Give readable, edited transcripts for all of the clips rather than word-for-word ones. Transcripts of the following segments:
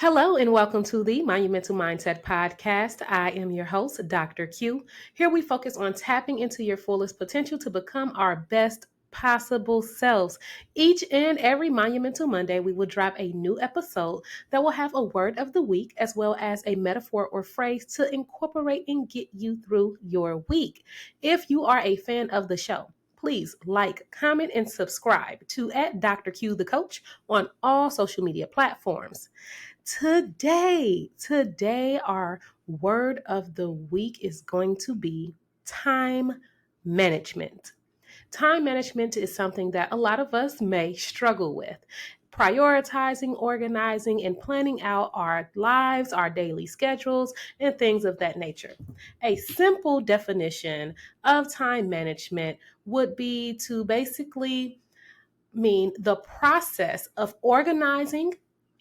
Hello and welcome to the Monumental Mindset Podcast. I am your host, Dr. Q. Here we focus on tapping into your fullest potential to become our best possible selves. Each and every Monumental Monday, we will drop a new episode that will have a word of the week as well as a metaphor or phrase to incorporate and get you through your week. If you are a fan of the show, please like, comment, and subscribe to Dr. Q the Coach on all social media platforms. Today, our word of the week is going to be time management. Time management is something that a lot of us may struggle with. Prioritizing, organizing, and planning out our lives, our daily schedules, and things of that nature. A simple definition of time management would be to basically mean the process of organizing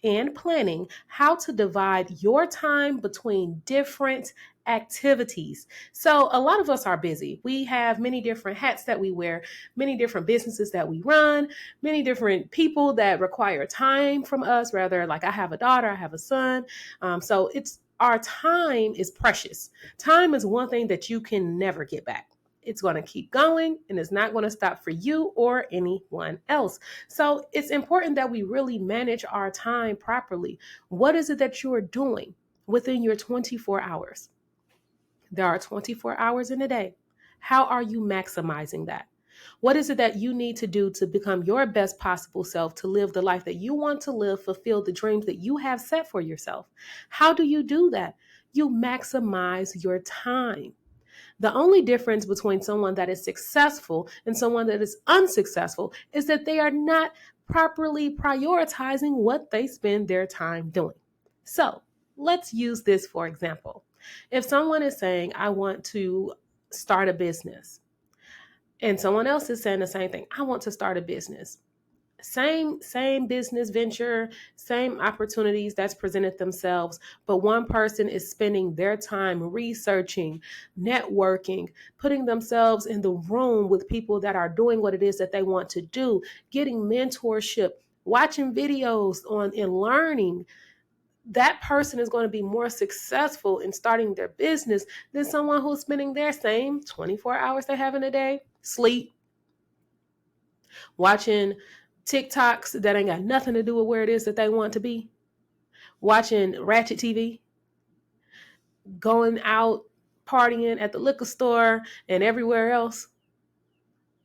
and planning how to divide your time between different activities. So a lot of us are busy. We have many different hats that we wear, many different businesses that we run, many different people that require time from us. Rather, like I have a daughter, I have a son. So it's our time is precious. Time is one thing that you can never get back. It's going to keep going and it's not going to stop for you or anyone else. So it's important that we really manage our time properly. What is it that you are doing within your 24 hours? There are 24 hours in a day. How are you maximizing that? What is it that you need to do to become your best possible self, to live the life that you want to live, fulfill the dreams that you have set for yourself? How do you do that? You maximize your time. The only difference between someone that is successful and someone that is unsuccessful is that they are not properly prioritizing what they spend their time doing. So let's use this for example. If someone is saying, I want to start a business, and someone else is saying the same thing, I want to start a business. Same business venture, same opportunities that's presented themselves, but one person is spending their time researching, networking, putting themselves in the room with people that are doing what it is that they want to do, getting mentorship, watching videos on and learning. That person is going to be more successful in starting their business than someone who's spending their same 24 hours they have in a day, sleep, watching TikToks that ain't got nothing to do with where it is that they want to be, watching Ratchet TV, going out partying at the liquor store and everywhere else.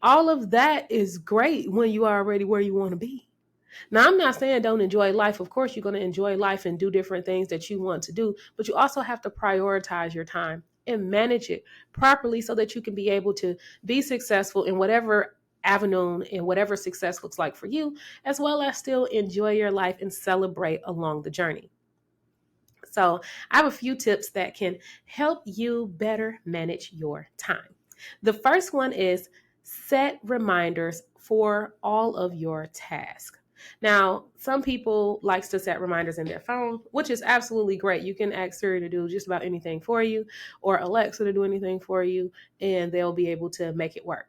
All of that is great when you are already where you want to be. Now, I'm not saying don't enjoy life. Of course, you're going to enjoy life and do different things that you want to do, but you also have to prioritize your time and manage it properly so that you can be able to be successful in whatever avenue and whatever success looks like for you, as well as still enjoy your life and celebrate along the journey. So I have a few tips that can help you better manage your time. The first one is set reminders for all of your tasks. Now, some people likes to set reminders in their phone, which is absolutely great. You can ask Siri to do just about anything for you or Alexa to do anything for you, and they'll be able to make it work.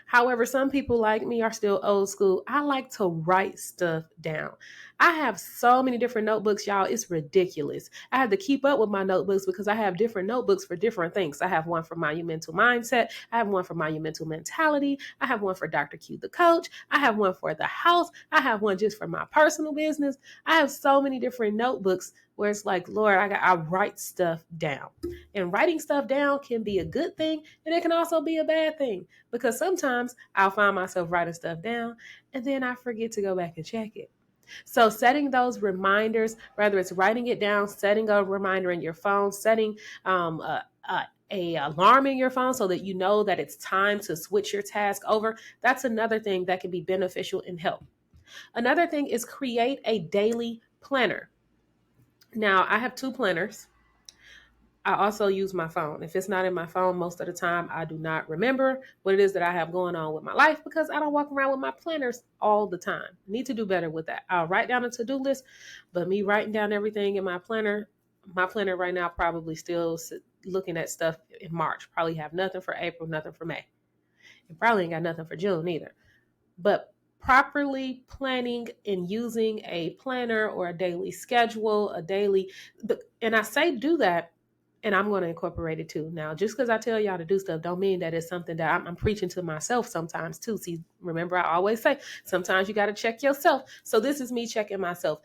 However, some people like me are still old school. I like to write stuff down. I have so many different notebooks, y'all. It's ridiculous. I have to keep up with my notebooks because I have different notebooks for different things. I have one for monumental mindset. I have one for monumental mentality. I have one for Dr. Q the coach. I have one for the house. I have one just for my personal business. I have so many different notebooks where it's like, Lord, I write stuff down. And writing stuff down can be a good thing, and it can also be a bad thing because sometimes I'll find myself writing stuff down and then I forget to go back and check it. So setting those reminders, whether it's writing it down, setting a reminder in your phone, setting a alarm in your phone so that you know that it's time to switch your task over, that's another thing that can be beneficial and help. Another thing is create a daily planner. Now, I have two planners. I also use my phone. If it's not in my phone, most of the time, I do not remember what it is that I have going on with my life because I don't walk around with my planners all the time. Need to do better with that. I'll write down a to-do list, but me writing down everything in my planner right now probably still looking at stuff in March. Probably have nothing for April, nothing for May. And probably ain't got nothing for June either. But properly planning and using a planner or a daily schedule, and I say do that, and I'm going to incorporate it too. Now, just because I tell y'all to do stuff don't mean that it's something that I'm preaching to myself sometimes too. See, remember I always say, sometimes you got to check yourself. So this is me checking myself.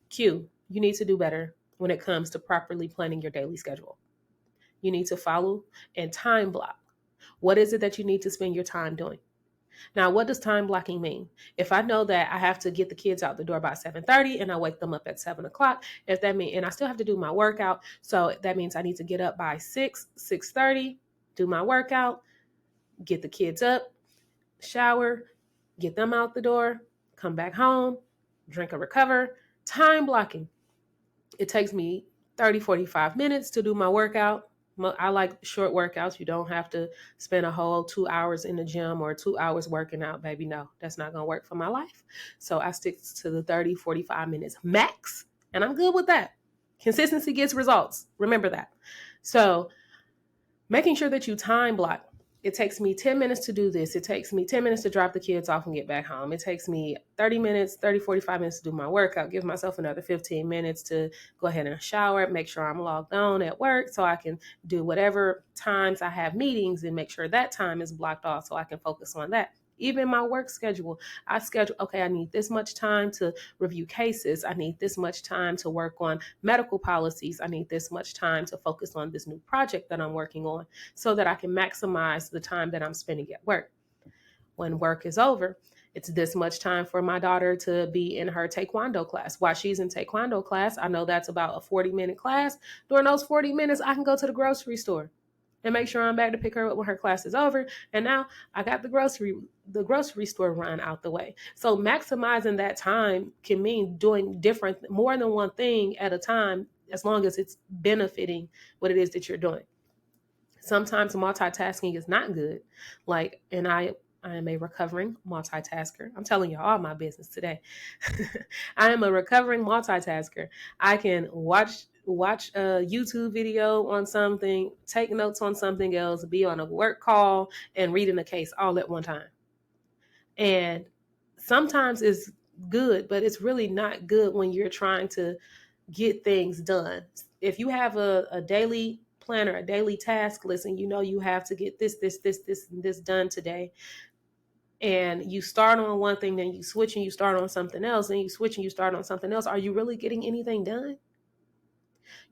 Q, you need to do better when it comes to properly planning your daily schedule. You need to follow and time block. What is it that you need to spend your time doing? Now, what does time blocking mean? If I know that I have to get the kids out the door by 7:30 and I wake them up at 7 o'clock, if that means, and I still have to do my workout, so that means I need to get up by 6:30, do my workout, get the kids up, shower, get them out the door, come back home, drink or recover. Time blocking. It takes me 30, 45 minutes to do my workout. I like short workouts. You don't have to spend a whole 2 hours in the gym or 2 hours working out, baby. No, that's not going to work for my life. So I stick to the 30, 45 minutes max, and I'm good with that. Consistency gets results. Remember that. So making sure that you time block. It takes me 10 minutes to do this. It takes me 10 minutes to drop the kids off and get back home. It takes me 30 minutes, 30, 45 minutes to do my workout. Give myself another 15 minutes to go ahead and shower, make sure I'm logged on at work so I can do whatever times I have meetings and make sure that time is blocked off so I can focus on that. Even my work schedule, I schedule, okay, I need this much time to review cases. I need this much time to work on medical policies. I need this much time to focus on this new project that I'm working on so that I can maximize the time that I'm spending at work. When work is over, it's this much time for my daughter to be in her taekwondo class. While she's in taekwondo class, I know that's about a 40-minute class. During those 40 minutes, I can go to the grocery store and make sure I'm back to pick her up when her class is over. And now I got the grocery store run out the way. So maximizing that time can mean doing more than one thing at a time, as long as it's benefiting what it is that you're doing. Sometimes multitasking is not good. And I am a recovering multitasker. I'm telling you all my business today. I am a recovering multitasker. I can watch a YouTube video on something, take notes on something else, be on a work call, and reading a case all at one time. And sometimes it's good, but it's really not good when you're trying to get things done. If you have a daily planner, a daily task list, and you know you have to get this, and this done today, and you start on one thing, then you switch and you start on something else, and you switch and you start on something else, are you really getting anything done?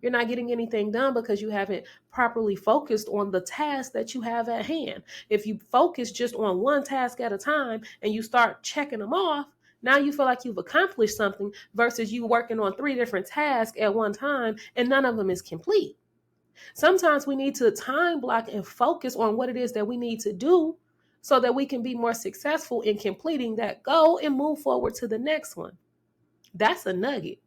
You're not getting anything done because you haven't properly focused on the task that you have at hand. If you focus just on one task at a time and you start checking them off, now you feel like you've accomplished something versus you working on 3 different tasks at one time and none of them is complete. Sometimes we need to time block and focus on what it is that we need to do so that we can be more successful in completing that goal and move forward to the next one. That's a nugget.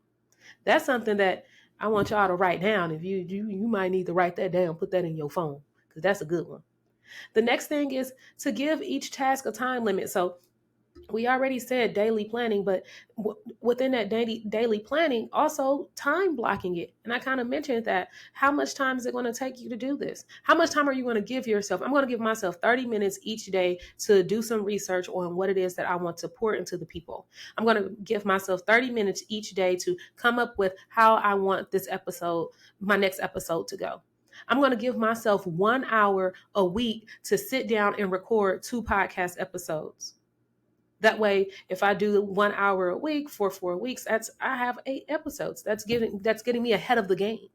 That's something that I want y'all to write down. If you might need to write that down, put that in your phone, because that's a good one. The next thing is to give each task a time limit. So we already said daily planning, but within that daily planning, also time blocking it. And I kind of mentioned that. How much time is it going to take you to do this? How much time are you going to give yourself? I'm going to give myself 30 minutes each day to do some research on what it is that I want to pour into the people. I'm going to give myself 30 minutes each day to come up with how I want my next episode to go. I'm going to give myself 1 hour a week to sit down and record 2 podcast episodes. That way, if I do 1 hour a week for 4 weeks, I have 8 episodes. That's getting me ahead of the game.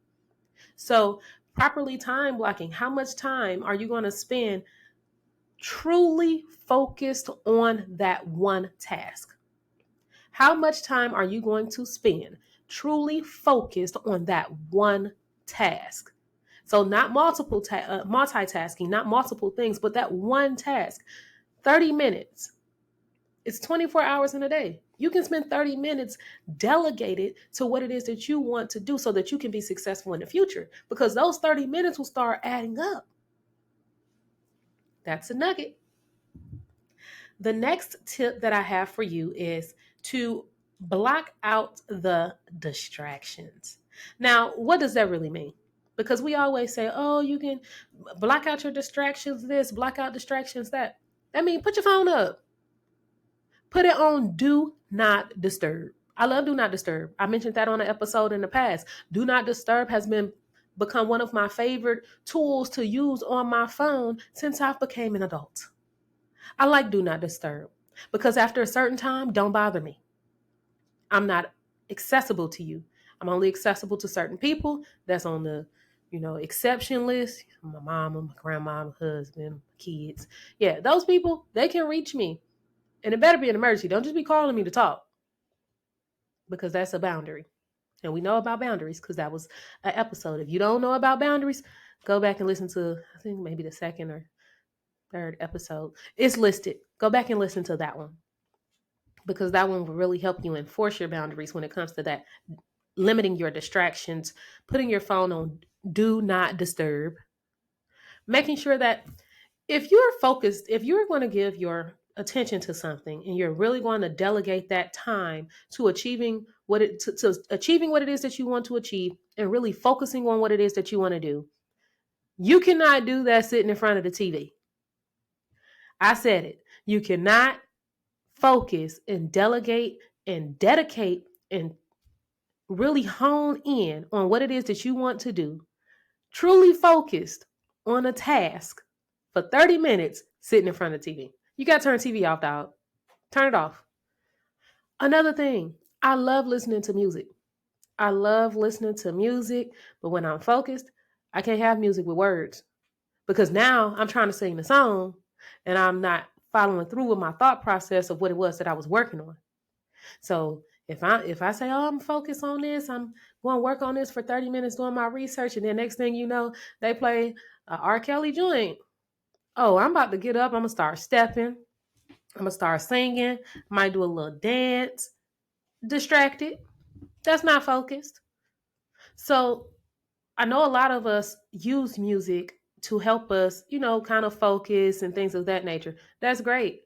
So properly time blocking. How much time are you going to spend truly focused on that one task? How much time are you going to spend truly focused on that one task? So not multitasking, not multiple things, but that one task. 30 minutes. It's 24 hours in a day. You can spend 30 minutes delegated to what it is that you want to do so that you can be successful in the future, because those 30 minutes will start adding up. That's a nugget. The next tip that I have for you is to block out the distractions. Now, what does that really mean? Because we always say, oh, you can block out your distractions, this, block out distractions, that. That means put your phone up. Put it on do not disturb. I love do not disturb. I mentioned that on an episode in the past. Do not disturb has become one of my favorite tools to use on my phone since I've became an adult. I like do not disturb because after a certain time, don't bother me. I'm not accessible to you. I'm only accessible to certain people. That's on the, exception list. My mama, my grandma, my husband, my kids. Yeah, those people, they can reach me. And it better be an emergency. Don't just be calling me to talk because that's a boundary. And we know about boundaries because that was an episode. If you don't know about boundaries, go back and listen to, I think maybe the second or third episode. It's listed. Go back and listen to that one because that one will really help you enforce your boundaries when it comes to that. Limiting your distractions, putting your phone on do not disturb, making sure that if you're focused, if you're going to give your attention to something and you're really going to delegate that time to achieving to achieving what it is that you want to achieve and really focusing on what it is that you want to do, you cannot do that sitting in front of the TV. I said it. You cannot focus and delegate and dedicate and really hone in on what it is that you want to do, truly focused on a task for 30 minutes sitting in front of TV. You got to turn TV off, dog. Turn it off. Another thing, I love listening to music. I love listening to music, but when I'm focused, I can't have music with words because now I'm trying to sing the song and I'm not following through with my thought process of what it was that I was working on. So if I say, oh, I'm focused on this, I'm going to work on this for 30 minutes doing my research, and then next thing you know, they play a R. Kelly joint. Oh, I'm about to get up. I'm going to start stepping. I'm going to start singing. Might do a little dance. Distracted. That's not focused. So I know a lot of us use music to help us, kind of focus and things of that nature. That's great.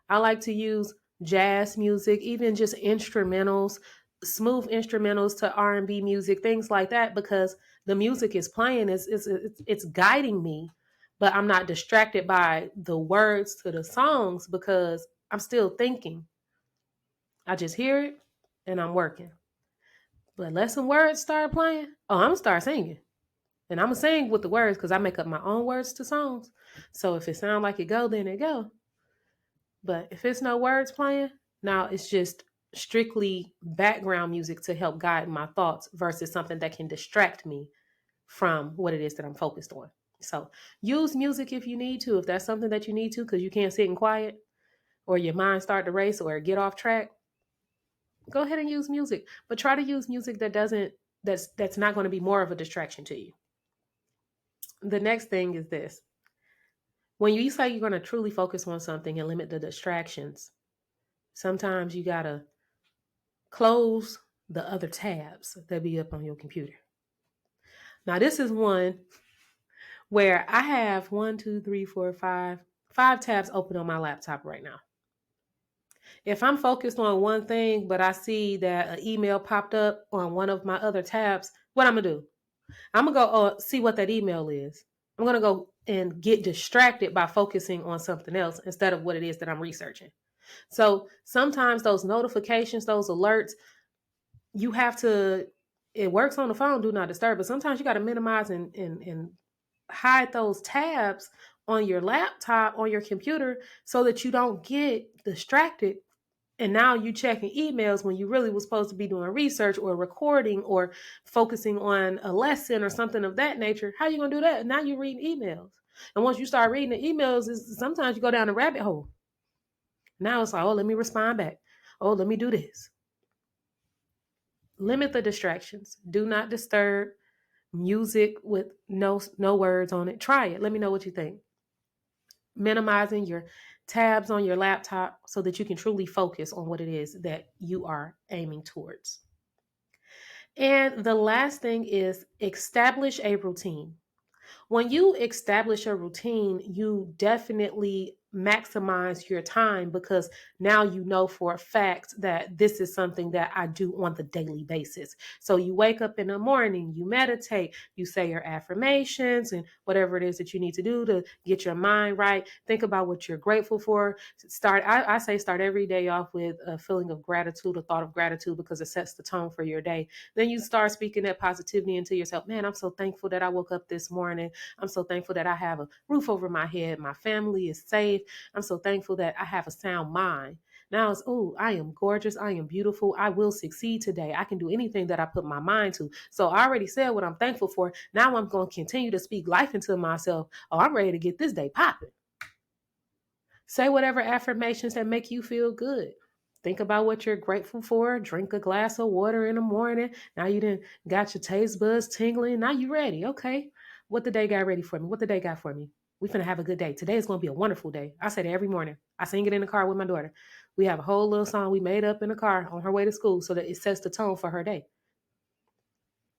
I like to use jazz music, even just instrumentals, smooth instrumentals to R&B music, things like that, because the music is playing, it's guiding me, but I'm not distracted by the words to the songs because I'm still thinking. I just hear it and I'm working. But let some words start playing. Oh, I'm gonna start singing. And I'm going to sing with the words because I make up my own words to songs. So if it sounds like it go, then it go. But if it's no words playing, now it's just strictly background music to help guide my thoughts versus something that can distract me from what it is that I'm focused on. So use music if you need to, if that's something that you need to because you can't sit in quiet or your mind start to race or get off track. Go ahead and use music, but try to use music that's not going to be more of a distraction to you. The next thing is this. When you say you're going to truly focus on something and limit the distractions, sometimes you got to close the other tabs that be up on your computer. Now, this is one where I have 5 tabs open on my laptop right now. If I'm focused on one thing, but I see that an email popped up on one of my other tabs, what I'm going to do? I'm going to go see what that email is. I'm going to go and get distracted by focusing on something else instead of what it is that I'm researching. So sometimes those notifications, those alerts, you have to, it works on the phone, do not disturb, but sometimes you got to minimize and hide those tabs on your laptop, on your computer, so that you don't get distracted. And now you checking emails when you really was supposed to be doing research or recording or focusing on a lesson or something of that nature. How you going to do that? Now you're reading emails. And once you start reading the emails, sometimes you go down a rabbit hole. Now it's like, oh, let me respond back. Oh, let me do this. Limit the distractions. Do not disturb. Music with no words on it. Try it. Let me know what you think. Minimizing your tabs on your laptop so that you can truly focus on what it is that you are aiming towards. And the last thing is establish a routine. When you establish a routine, you definitely maximize your time, because now you know for a fact that this is something that I do on the daily basis. So you wake up in the morning, you meditate, you say your affirmations and whatever it is that you need to do to get your mind right. Think about what you're grateful for. I say start every day off with a feeling of gratitude, a thought of gratitude, because it sets the tone for your day. Then you start speaking that positivity into yourself. Man, I'm so thankful that I woke up this morning. I'm so thankful that I have a roof over my head. My family is safe. I'm so thankful that I have a sound mind. Now it's, oh, I am gorgeous. I am beautiful. I will succeed today. I can do anything that I put my mind to. So I already said what I'm thankful for. Now I'm going to continue to speak life into myself. Oh, I'm ready to get this day popping. Say whatever affirmations that make you feel good. Think about what you're grateful for. Drink a glass of water in the morning. Now you done got your taste buds tingling. Now you ready. Okay. What the day got ready for me? What the day got for me? We finna have a good day. Today is gonna be a wonderful day. I say that every morning. I sing it in the car with my daughter. We have a whole little song we made up in the car on her way to school so that it sets the tone for her day.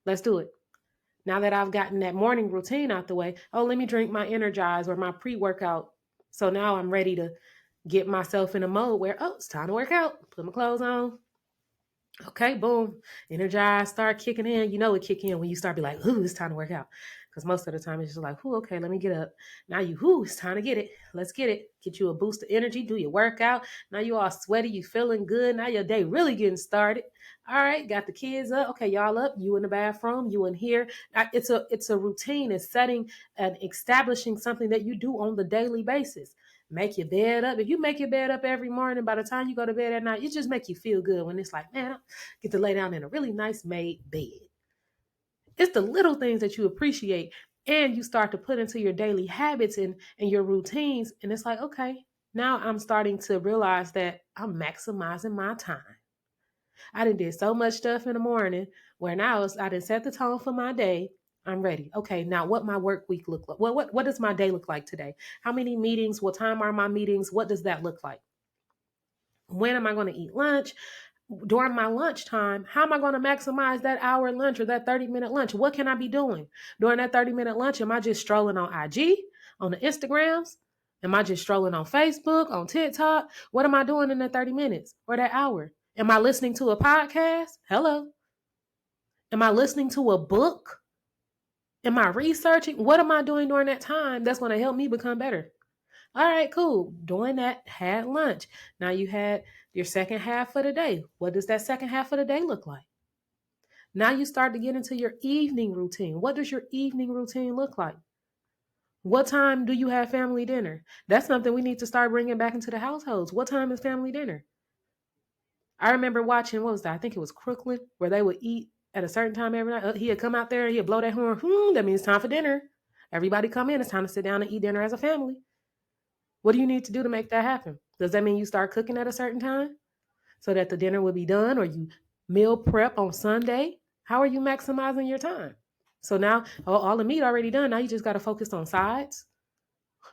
Let's do it. Now that I've gotten that morning routine out the way, oh, let me drink my Energize or my pre-workout. So now I'm ready to get myself in a mode where, oh, it's time to work out. Put my clothes on. Okay, boom. Energize, start kicking in. You know it kick in when you start be like, ooh, it's time to work out. Because most of the time it's just like, ooh, okay, let me get up. Now it's time to get it. Let's get it. Get you a boost of energy, do your workout. Now you all sweaty, you feeling good. Now your day really getting started. All right, got the kids up. Okay, y'all up. You in the bathroom, you in here. It's a routine. It's setting and establishing something that you do on the daily basis. Make your bed up. If you make your bed up every morning, by the time you go to bed at night, it just make you feel good when it's like, man, I get to lay down in a really nice made bed. It's the little things that you appreciate and you start to put into your daily habits and your routines. And it's like, okay, now I'm starting to realize that I'm maximizing my time. I did so much stuff in the morning where now I done set the tone for my day. I'm ready. Okay, now what my work week look like? What does my day look like today? How many meetings? What time are my meetings? What does that look like? When am I going to eat lunch? During my lunchtime, how am I going to maximize that hour lunch or that 30-minute lunch? What can I be doing during that 30-minute lunch? Am I just strolling on IG, on the Instagrams? Am I just strolling on Facebook, on TikTok? What am I doing in that 30 minutes or that hour? Am I listening to a podcast? Hello. Am I listening to a book? Am I researching? What am I doing during that time that's going to help me become better? All right, cool. Doing that, had lunch. Now you had your second half of the day. What does that second half of the day look like? Now you start to get into your evening routine. What does your evening routine look like? What time do you have family dinner? That's something we need to start bringing back into the households. What time is family dinner? I remember watching, what was that? I think it was Crooklyn, where they would eat at a certain time every night. He'd come out there and he'd blow that horn. That means it's time for dinner. Everybody come in. It's time to sit down and eat dinner as a family. What do you need to do to make that happen? Does that mean you start cooking at a certain time so that the dinner will be done, or you meal prep on Sunday? How are you maximizing your time? So now all the meat already done. Now you just got to focus on sides.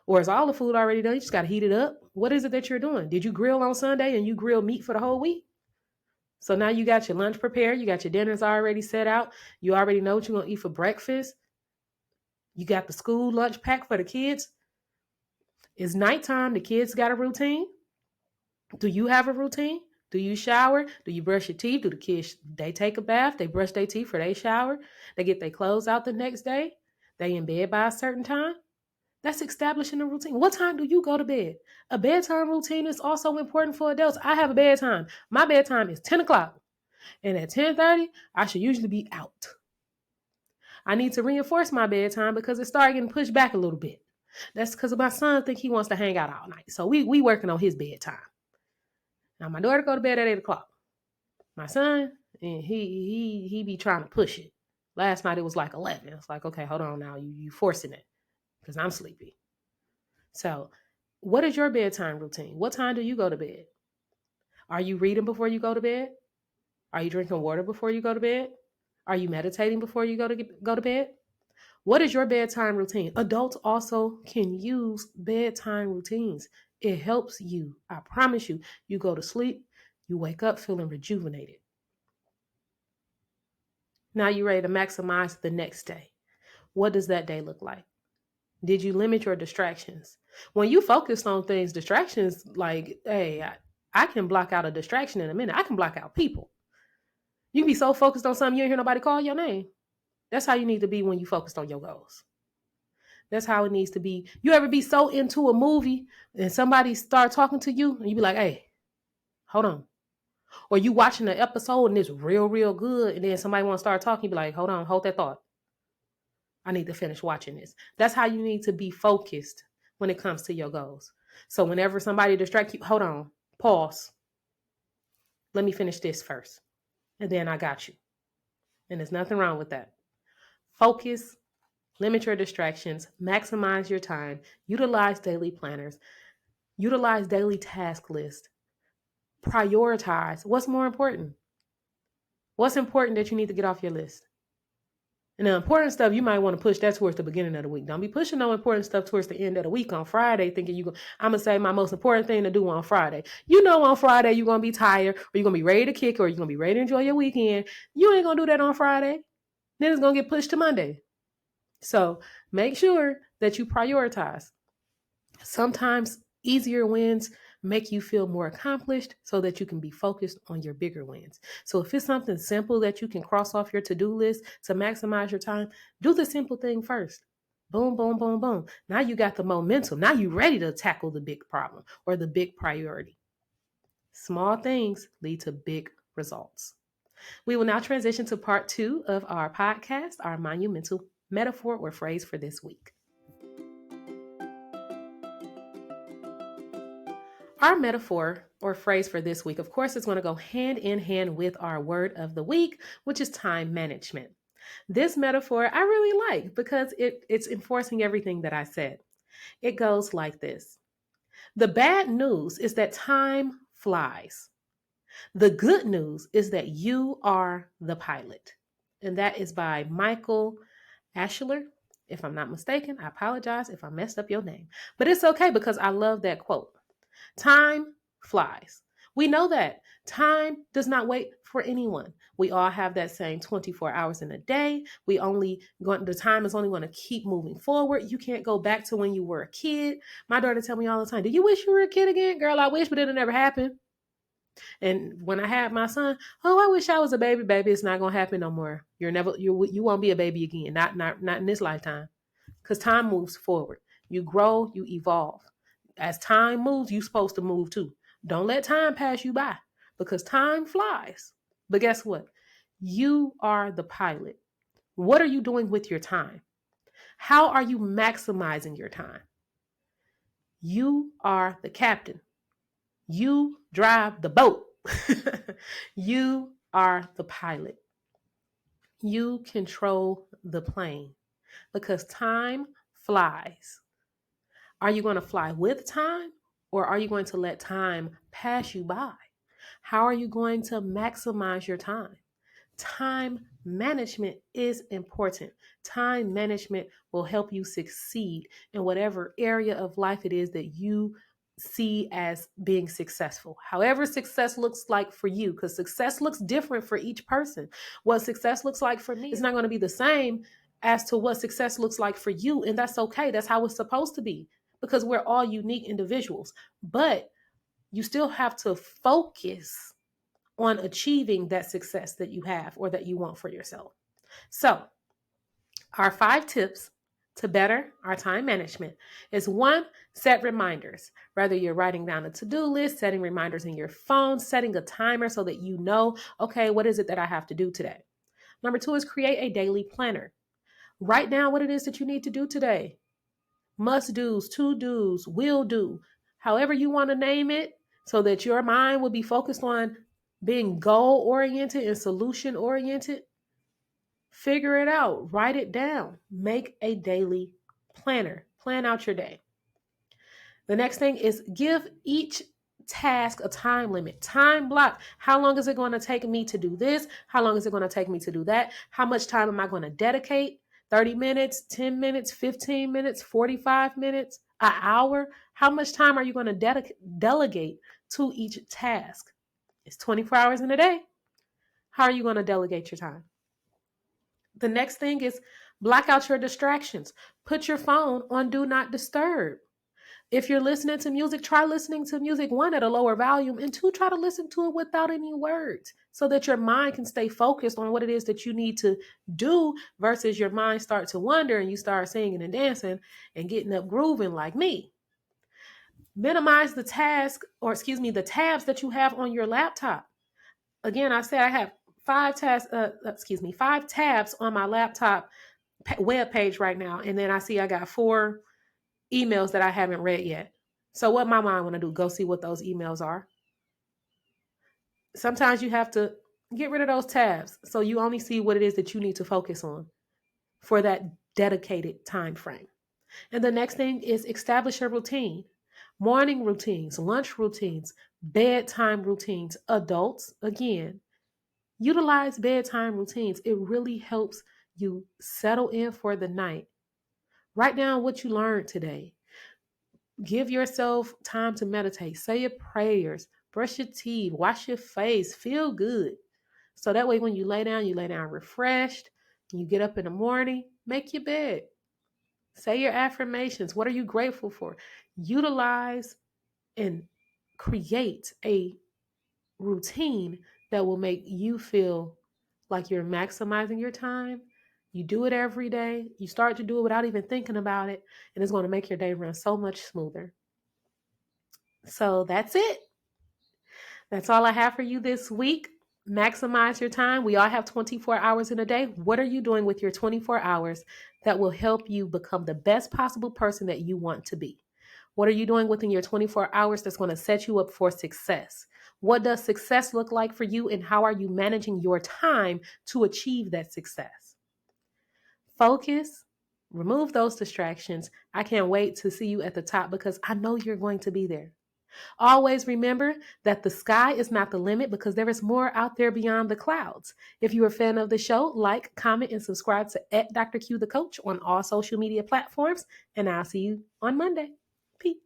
Or is all the food already done? You just got to heat it up. What is it that you're doing? Did you grill on Sunday and you grill meat for the whole week? So now you got your lunch prepared. You got your dinners already set out. You already know what you're going to eat for breakfast. You got the school lunch packed for the kids. It's nighttime. The kids got a routine. Do you have a routine? Do you shower? Do you brush your teeth? Do the kids, they take a bath? They brush their teeth or they shower? They get their clothes out the next day? They in bed by a certain time? That's establishing a routine. What time do you go to bed? A bedtime routine is also important for adults. I have a bedtime. My bedtime is 10 o'clock. And at 10:30, I should usually be out. I need to reinforce my bedtime because it started getting pushed back a little bit. That's because my son think he wants to hang out all night. So we working on his bedtime. Now my daughter go to bed at 8 o'clock. My son, and he be trying to push it. Last night it was like 11. It's like, okay, hold on now. You forcing it because I'm sleepy. So what is your bedtime routine? What time do you go to bed? Are you reading before you go to bed? Are you drinking water before you go to bed? Are you meditating before you go to bed? What is your bedtime routine? Adults also can use bedtime routines. It helps you. I promise you. You go to sleep, you wake up feeling rejuvenated. Now you're ready to maximize the next day. What does that day look like? Did you limit your distractions? When you focus on things, distractions, like, hey, I can block out a distraction in a minute. I can block out people. You can be so focused on something, you don't hear nobody call your name. That's how you need to be when you focused on your goals. That's how it needs to be. You ever be so into a movie and somebody start talking to you and you be like, hey, hold on. Or you watching an episode and it's real, real good, and then somebody want to start talking, you be like, hold on, hold that thought. I need to finish watching this. That's how you need to be focused when it comes to your goals. So whenever somebody distracts you, hold on, pause. Let me finish this first. And then I got you. And there's nothing wrong with that. Focus, limit your distractions, maximize your time, utilize daily planners, utilize daily task lists, prioritize. What's more important? What's important that you need to get off your list? And the important stuff, you might want to push that towards the beginning of the week. Don't be pushing no important stuff towards the end of the week on Friday, thinking I'm going to say my most important thing to do on Friday. You know, on Friday, you're going to be tired, or you're going to be ready to kick, or you're going to be ready to enjoy your weekend. You ain't going to do that on Friday. Then it's going to get pushed to Monday. So make sure that you prioritize. Sometimes easier wins make you feel more accomplished so that you can be focused on your bigger wins. So if it's something simple that you can cross off your to-do list to maximize your time, do the simple thing first. Boom, boom, boom, boom. Now you got the momentum. Now you're ready to tackle the big problem or the big priority. Small things lead to big results. We will now transition to part 2 of our podcast, our monumental metaphor or phrase for this week. Our metaphor or phrase for this week, of course, is going to go hand in hand with our word of the week, which is time management. This metaphor I really like because it's enforcing everything that I said. It goes like this. The bad news is that time flies. The good news is that you are the pilot. And that is by Michael Ashler. If I'm not mistaken, I apologize if I messed up your name. But it's okay because I love that quote. Time flies. We know that time does not wait for anyone. We all have that same 24 hours in a day. The time is only going to keep moving forward. You can't go back to when you were a kid. My daughter tell me all the time, do you wish you were a kid again? Girl, I wish, but it'll never happen. And when I had my son, oh, I wish I was a baby. Baby, it's not going to happen no more. You won't be a baby again. Not in this lifetime. Because time moves forward. You grow, you evolve. As time moves, you're supposed to move too. Don't let time pass you by because time flies. But guess what? You are the pilot. What are you doing with your time? How are you maximizing your time? You are the captain. You drive the boat. You are the pilot. You control the plane because time flies. Are you going to fly with time or are you going to let time pass you by? How are you going to maximize your time? Time management is important. Time management will help you succeed in whatever area of life it is that you see as being successful. However success looks like for you, because success looks different for each person. What success looks like for me is not going to be the same as to what success looks like for you. And that's okay. That's how it's supposed to be because we're all unique individuals. But you still have to focus on achieving that success that you have or that you want for yourself. So, our 5 tips to better our time management is 1, set reminders. Whether you're writing down a to-do list, setting reminders in your phone, setting a timer so that you know, okay, what is it that I have to do today? Number 2 is create a daily planner. Write down what it is that you need to do today. Must do's, to do's, will do, however you want to name it, so that your mind will be focused on being goal oriented and solution oriented. Figure it out, write it down, make a daily planner, plan out your day. The next thing is give each task a time limit, time block. How long is it going to take me to do this? How long is it going to take me to do that? How much time am I going to dedicate? 30 minutes, 10 minutes, 15 minutes, 45 minutes, an hour? How much time are you going to delegate to each task? It's 24 hours in a day. How are you going to delegate your time? The next thing is Block out your distractions. Put your phone on do not disturb. If you're listening to music, try listening to music, one, at a lower volume, and two, try to listen to it without any words so that your mind can stay focused on what it is that you need to do versus your mind start to wander and you start singing and dancing and getting up grooving like me. Minimize the the tabs that you have on your laptop. Again, I said I have five tabs on my laptop web page right now, and then I see I got 4 emails that I haven't read yet. So what my mind want to do? Go see what those emails are. Sometimes you have to get rid of those tabs so you only see what it is that you need to focus on for that dedicated time frame. And the next thing is establish a routine. Morning routines, lunch routines, bedtime routines. Adults, again, utilize bedtime routines. It really helps you settle in for the night. Write down what you learned today. Give yourself time to meditate. Say your prayers. Brush your teeth. Wash your face. Feel good. So that way when you lay down refreshed. You get up in the morning, make your bed. Say your affirmations. What are you grateful for? Utilize and create a routine that will make you feel like you're maximizing your time. You do it every day. You start to do it without even thinking about it, and it's going to make your day run so much smoother. So that's it. That's all I have for you this week. Maximize your time. We all have 24 hours in a day. What are you doing with your 24 hours that will help you become the best possible person that you want to be? What are you doing within your 24 hours that's going to set you up for success? What does success look like for you, and how are you managing your time to achieve that success? Focus, remove those distractions. I can't wait to see you at the top because I know you're going to be there. Always remember that the sky is not the limit because there is more out there beyond the clouds. If you're a fan of the show, like, comment, and subscribe to @Dr. Q the Coach on all social media platforms, and I'll see you on Monday. Peace.